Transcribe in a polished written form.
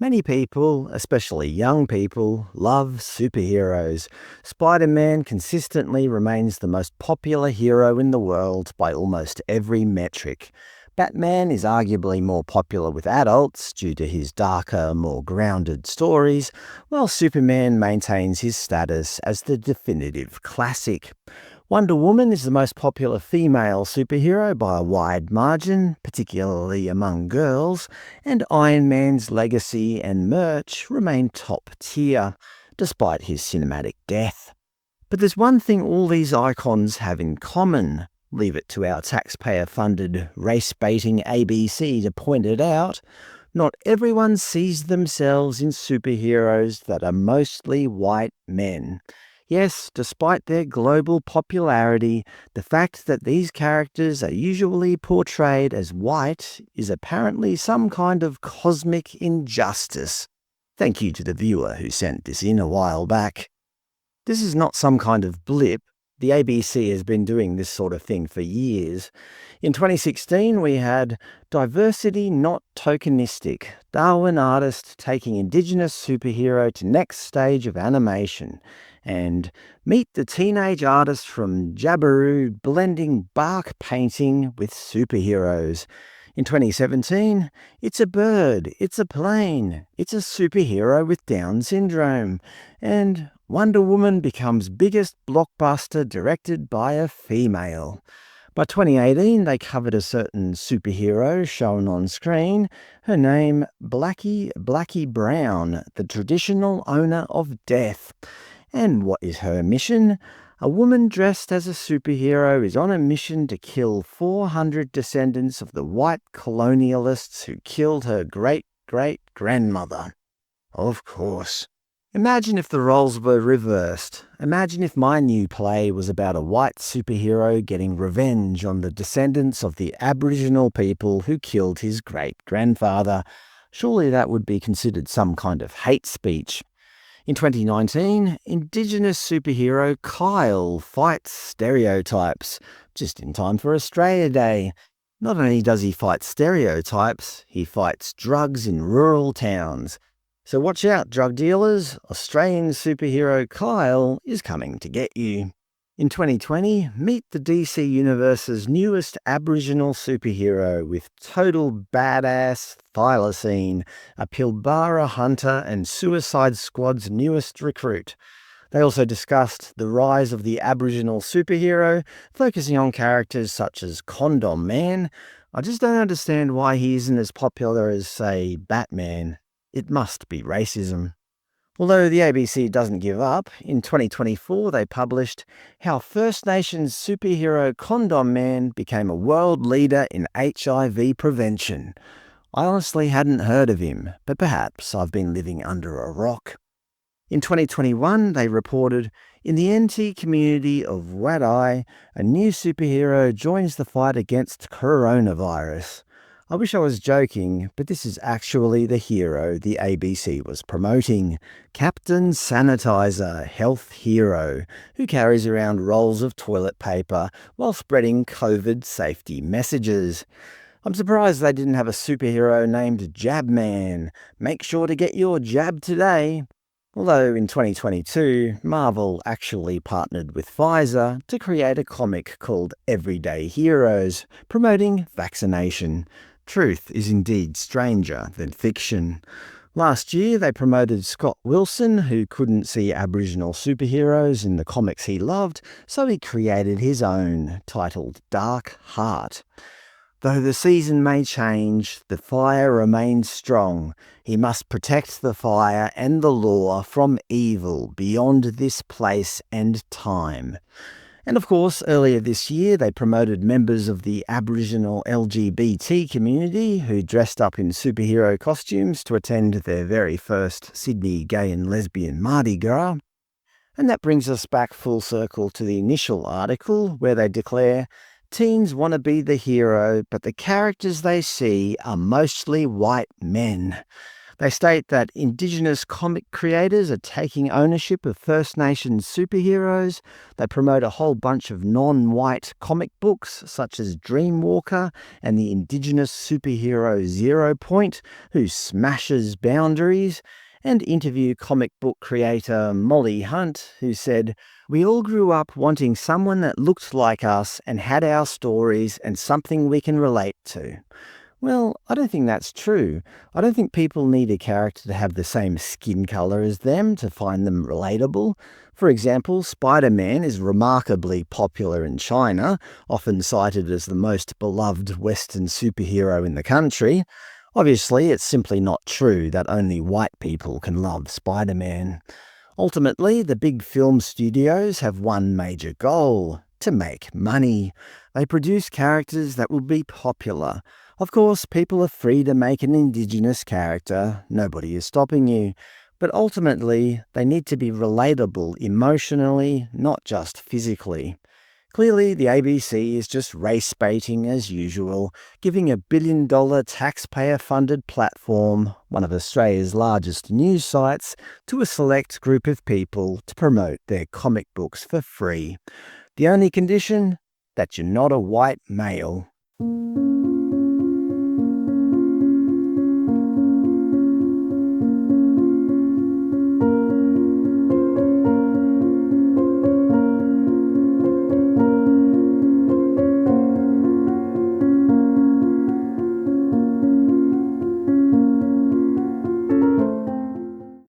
Many people, especially young people, love superheroes. Spider-Man consistently remains the most popular hero in the world by almost every metric. Batman is arguably more popular with adults due to his darker, more grounded stories, while Superman maintains his status as the definitive classic. Wonder Woman is the most popular female superhero by a wide margin, particularly among girls, and Iron Man's legacy and merch remain top tier, despite his cinematic death. But there's one thing all these icons have in common. Leave it to our taxpayer-funded, race-baiting ABC to point it out. Not everyone sees themselves in superheroes that are mostly white men. Yes, despite their global popularity, the fact that these characters are usually portrayed as white is apparently some kind of cosmic injustice. Thank you to the viewer who sent this in a while back. This is not some kind of blip. The ABC has been doing this sort of thing for years. In 2016, we had Diversity Not Tokenistic, Darwin artist taking Indigenous superhero to next stage of animation, and Meet the Teenage Artist from Jabiru blending bark painting with superheroes. In 2017, It's a Bird, It's a Plane, It's a Superhero with Down Syndrome, and Wonder Woman becomes biggest blockbuster directed by a female. By 2018, they covered a certain superhero shown on screen, her name Blackie Brown, the traditional owner of death. And what is her mission? A woman dressed as a superhero is on a mission to kill 400 descendants of the white colonialists who killed her great-great-grandmother. Of course. Imagine if the roles were reversed. Imagine if my new play was about a white superhero getting revenge on the descendants of the Aboriginal people who killed his great-grandfather. Surely that would be considered some kind of hate speech. In 2019, Indigenous superhero Kyle fights stereotypes, just in time for Australia Day. Not only does he fight stereotypes, he fights drugs in rural towns. So watch out, drug dealers. Australian superhero Kyle is coming to get you. In 2020, meet the DC Universe's newest Aboriginal superhero with total badass thylacine, a Pilbara hunter and Suicide Squad's newest recruit. They also discussed the rise of the Aboriginal superhero, focusing on characters such as Condom Man. I just don't understand why he isn't as popular as, say, Batman. It must be racism. Although the ABC doesn't give up, in 2024 they published How First Nations Superhero Condom Man Became a World Leader in HIV Prevention. I honestly hadn't heard of him, but perhaps I've been living under a rock. In 2021 they reported, in the NT community of Wadeye, a new superhero joins the fight against coronavirus. I wish I was joking, but this is actually the hero the ABC was promoting. Captain Sanitizer, health hero, who carries around rolls of toilet paper while spreading COVID safety messages. I'm surprised they didn't have a superhero named Jabman. Make sure to get your jab today. Although in 2022, Marvel actually partnered with Pfizer to create a comic called Everyday Heroes, promoting vaccination. Truth is indeed stranger than fiction. Last year, they promoted Scott Wilson, who couldn't see Aboriginal superheroes in the comics he loved, so he created his own, titled Dark Heart. Though the season may change, the fire remains strong. He must protect the fire and the law from evil beyond this place and time. And of course, earlier this year, they promoted members of the Aboriginal LGBT community who dressed up in superhero costumes to attend their very first Sydney Gay and Lesbian Mardi Gras. And that brings us back full circle to the initial article where they declare, teens want to be the hero, but the characters they see are mostly white men. They state that Indigenous comic creators are taking ownership of First Nations superheroes. They promote a whole bunch of non-white comic books, such as Dreamwalker and the Indigenous superhero Zero Point, who smashes boundaries, and interview comic book creator Molly Hunt, who said, "We all grew up wanting someone that looked like us and had our stories and something we can relate to." Well, I don't think that's true. I don't think people need a character to have the same skin colour as them to find them relatable. For example, Spider-Man is remarkably popular in China, often cited as the most beloved Western superhero in the country. Obviously, it's simply not true that only white people can love Spider-Man. Ultimately, the big film studios have one major goal: to make money. They produce characters that will be popular. Of course, people are free to make an Indigenous character, nobody is stopping you. But ultimately, they need to be relatable emotionally, not just physically. Clearly, the ABC is just race baiting as usual, giving a billion-dollar taxpayer-funded platform, one of Australia's largest news sites, to a select group of people to promote their comic books for free. The only condition? That you're not a white male.